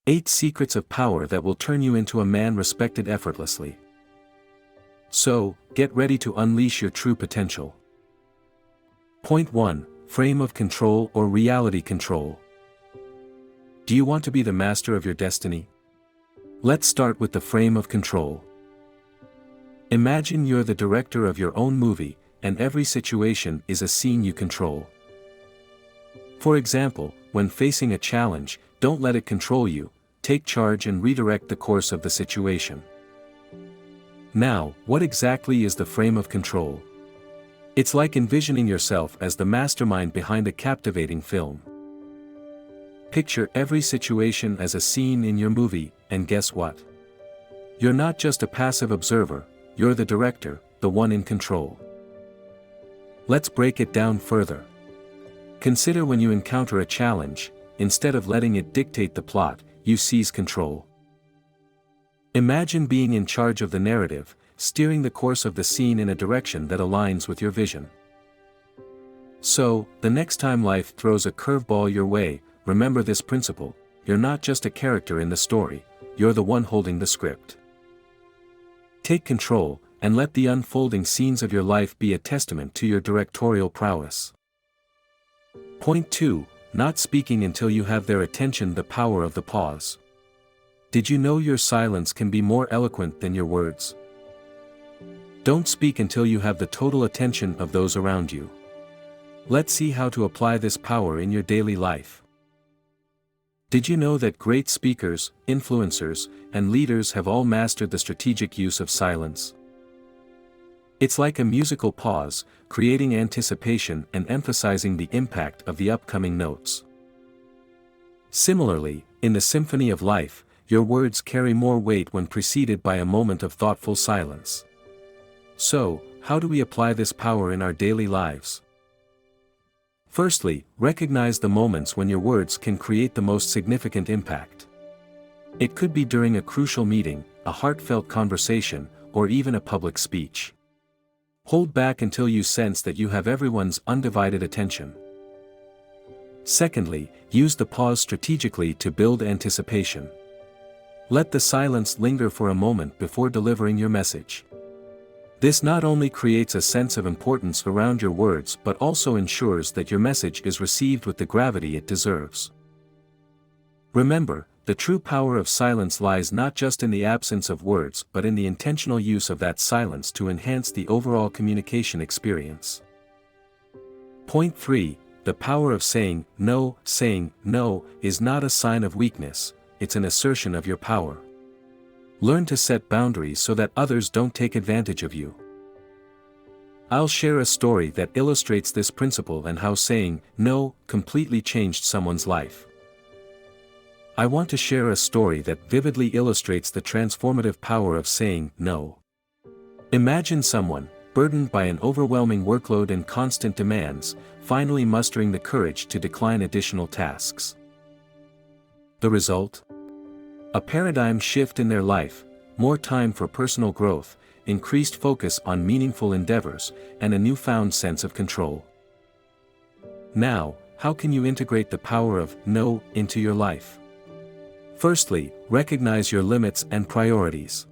8 secrets of power that will turn you into a man respected effortlessly. So, get ready to unleash your true potential. Point 1. Frame of control or reality control. Do you want to be the master of your destiny? Let's start with the frame of control. Imagine you're the director of your own movie, and every situation is a scene you control. For example, when facing a challenge, don't let it control you, take charge and redirect the course of the situation. Now, what exactly is the frame of control? It's like envisioning yourself as the mastermind behind a captivating film. Picture every situation as a scene in your movie, and guess what? You're not just a passive observer, you're the director, the one in control. Let's break it down further. Consider when you encounter a challenge, instead of letting it dictate the plot, you seize control. Imagine being in charge of the narrative, steering the course of the scene in a direction that aligns with your vision. So, the next time life throws a curveball your way, remember this principle: you're not just a character in the story, you're the one holding the script. Take control, and let the unfolding scenes of your life be a testament to your directorial prowess. Point 2. Not speaking until you have their attention. The power of the pause. Did you know your silence can be more eloquent than your words? Don't speak until you have the total attention of those around you. Let's see how to apply this power in your daily life. Did you know that great speakers, influencers, and leaders have all mastered the strategic use of silence? It's like a musical pause, creating anticipation and emphasizing the impact of the upcoming notes. Similarly, in the symphony of life, your words carry more weight when preceded by a moment of thoughtful silence. So, how do we apply this power in our daily lives? Firstly, recognize the moments when your words can create the most significant impact. It could be during a crucial meeting, a heartfelt conversation, or even a public speech. Hold back until you sense that you have everyone's undivided attention. Secondly, use the pause strategically to build anticipation. Let the silence linger for a moment before delivering your message. This not only creates a sense of importance around your words but also ensures that your message is received with the gravity it deserves. Remember, the true power of silence lies not just in the absence of words but in the intentional use of that silence to enhance the overall communication experience. Point 3. The power of saying no. Saying no is not a sign of weakness, it's an assertion of your power. Learn to set boundaries so that others don't take advantage of you. I'll share a story that illustrates this principle and how saying no completely changed someone's life. I want to share a story that vividly illustrates the transformative power of saying no. Imagine someone, burdened by an overwhelming workload and constant demands, finally mustering the courage to decline additional tasks. The result? A paradigm shift in their life, more time for personal growth, increased focus on meaningful endeavors, and a newfound sense of control. Now, how can you integrate the power of no into your life? Firstly, recognize your limits and priorities.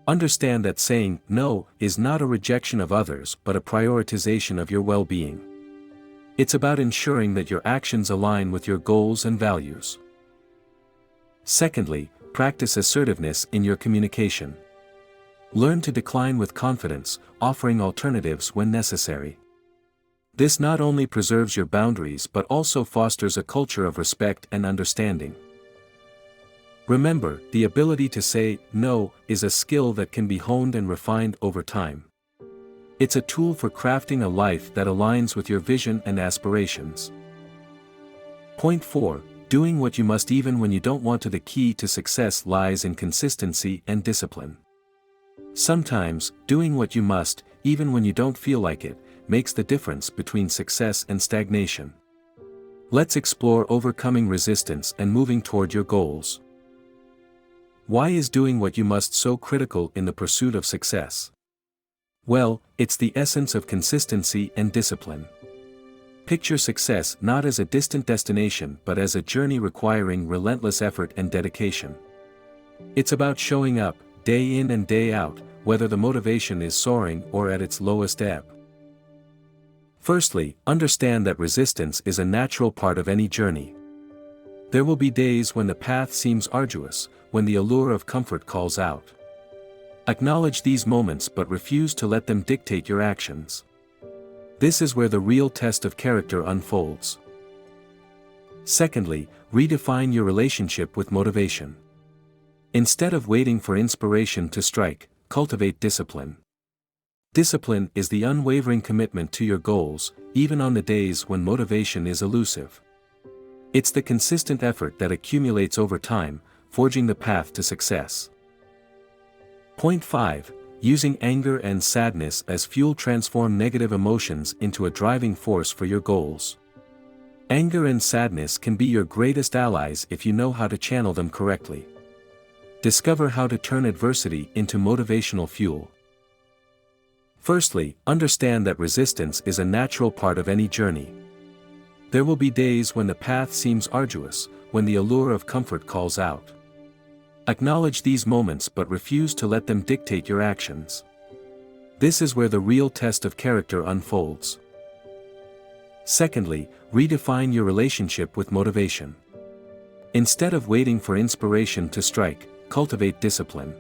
Understand that saying no is not a rejection of others but a prioritization of your well-being. It's about ensuring that your actions align with your goals and values. Secondly, practice assertiveness in your communication. Learn to decline with confidence, offering alternatives when necessary. This not only preserves your boundaries but also fosters a culture of respect and understanding. Remember, the ability to say no is a skill that can be honed and refined over time. It's a tool for crafting a life that aligns with your vision and aspirations. Point 4. Doing what you must even when you don't want to. The key to success lies in consistency and discipline. Sometimes, doing what you must, even when you don't feel like it, makes the difference between success and stagnation. Let's explore overcoming resistance and moving toward your goals. Why is doing what you must so critical in the pursuit of success? Well, it's the essence of consistency and discipline. Picture success not as a distant destination but as a journey requiring relentless effort and dedication. It's about showing up, day in and day out, whether the motivation is soaring or at its lowest ebb. Firstly, understand that resistance is a natural part of any journey. There will be days when the path seems arduous, when the allure of comfort calls out. Acknowledge these moments but refuse to let them dictate your actions. This is where the real test of character unfolds. Secondly, redefine your relationship with motivation. Instead of waiting for inspiration to strike, cultivate discipline. Discipline is the unwavering commitment to your goals, even on the days when motivation is elusive. It's the consistent effort that accumulates over time, forging the path to success. Point 5. Using anger and sadness as fuel. Transform negative emotions into a driving force for your goals. Anger and sadness can be your greatest allies if you know how to channel them correctly. Discover how to turn adversity into motivational fuel. Firstly, understand that resistance is a natural part of any journey. There will be days when the path seems arduous, when the allure of comfort calls out. Acknowledge these moments but refuse to let them dictate your actions. This is where the real test of character unfolds. Secondly, redefine your relationship with motivation. Instead of waiting for inspiration to strike, cultivate discipline.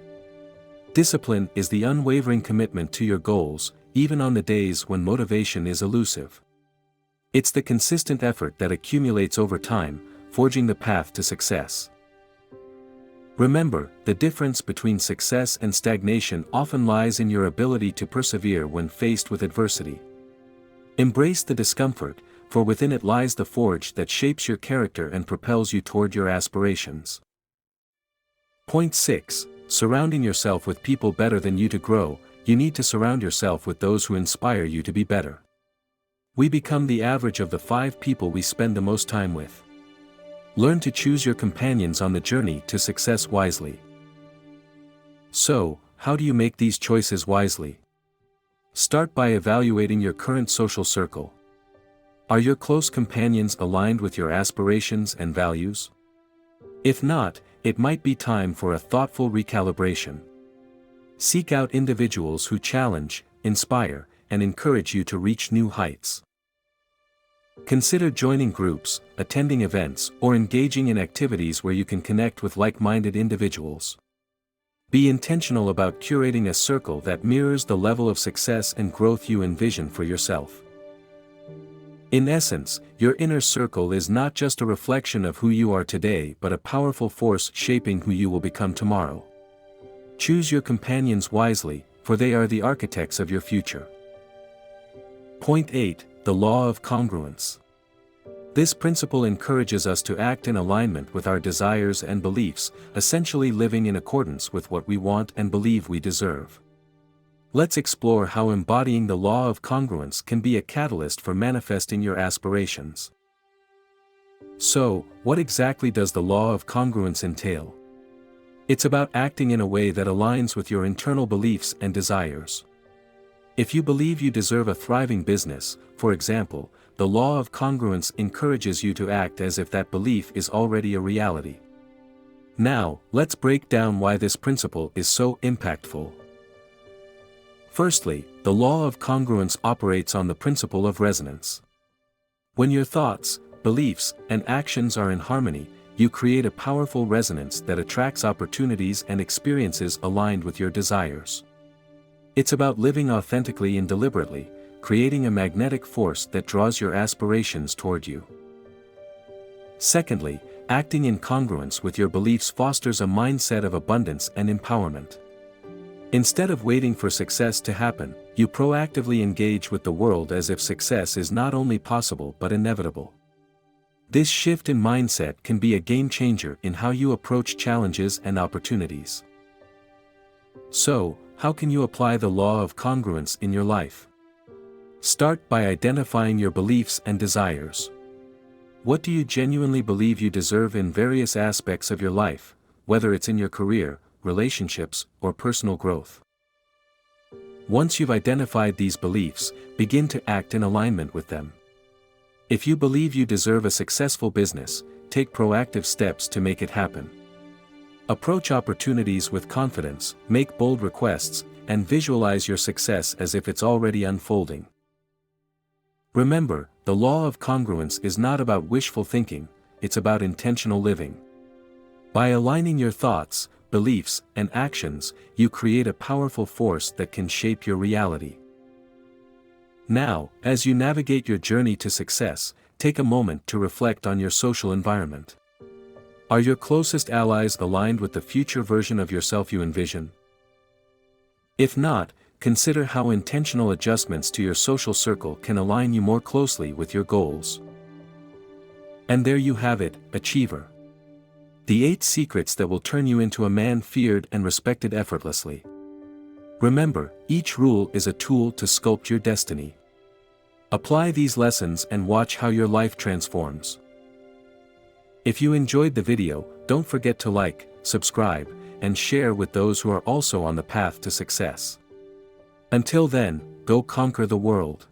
Discipline is the unwavering commitment to your goals, even on the days when motivation is elusive. It's the consistent effort that accumulates over time, forging the path to success. Remember, the difference between success and stagnation often lies in your ability to persevere when faced with adversity. Embrace the discomfort, for within it lies the forge that shapes your character and propels you toward your aspirations. Point 6. Surrounding yourself with people better than you. To grow, you need to surround yourself with those who inspire you to be better. We become the average of the 5 people we spend the most time with. Learn to choose your companions on the journey to success wisely. So, how do you make these choices wisely? Start by evaluating your current social circle. Are your close companions aligned with your aspirations and values? If not, it might be time for a thoughtful recalibration. Seek out individuals who challenge, inspire, and encourage you to reach new heights. Consider joining groups, attending events, or engaging in activities where you can connect with like-minded individuals. Be intentional about curating a circle that mirrors the level of success and growth you envision for yourself. In essence, your inner circle is not just a reflection of who you are today but a powerful force shaping who you will become tomorrow. Choose your companions wisely, for they are the architects of your future. Point 8. The law of congruence. This principle encourages us to act in alignment with our desires and beliefs, essentially living in accordance with what we want and believe we deserve. Let's explore how embodying the law of congruence can be a catalyst for manifesting your aspirations. So, what exactly does the law of congruence entail? It's about acting in a way that aligns with your internal beliefs and desires. If you believe you deserve a thriving business, for example, the law of congruence encourages you to act as if that belief is already a reality. Now, let's break down why this principle is so impactful. Firstly, the law of congruence operates on the principle of resonance. When your thoughts, beliefs, and actions are in harmony, you create a powerful resonance that attracts opportunities and experiences aligned with your desires. It's about living authentically and deliberately, creating a magnetic force that draws your aspirations toward you. Secondly, acting in congruence with your beliefs fosters a mindset of abundance and empowerment. Instead of waiting for success to happen, you proactively engage with the world as if success is not only possible but inevitable. This shift in mindset can be a game changer in how you approach challenges and opportunities. So, how can you apply the law of congruence in your life? Start by identifying your beliefs and desires. What do you genuinely believe you deserve in various aspects of your life, whether it's in your career, relationships, or personal growth? Once you've identified these beliefs, begin to act in alignment with them. If you believe you deserve a successful business, take proactive steps to make it happen. Approach opportunities with confidence, make bold requests, and visualize your success as if it's already unfolding. Remember, the law of congruence is not about wishful thinking, it's about intentional living. By aligning your thoughts, beliefs, and actions, you create a powerful force that can shape your reality. Now, as you navigate your journey to success, take a moment to reflect on your social environment. Are your closest allies aligned with the future version of yourself you envision? If not, consider how intentional adjustments to your social circle can align you more closely with your goals. And there you have it, Achiever. The 8 secrets that will turn you into a man feared and respected effortlessly. Remember, each rule is a tool to sculpt your destiny. Apply these lessons and watch how your life transforms. If you enjoyed the video, don't forget to like, subscribe, and share with those who are also on the path to success. Until then, go conquer the world.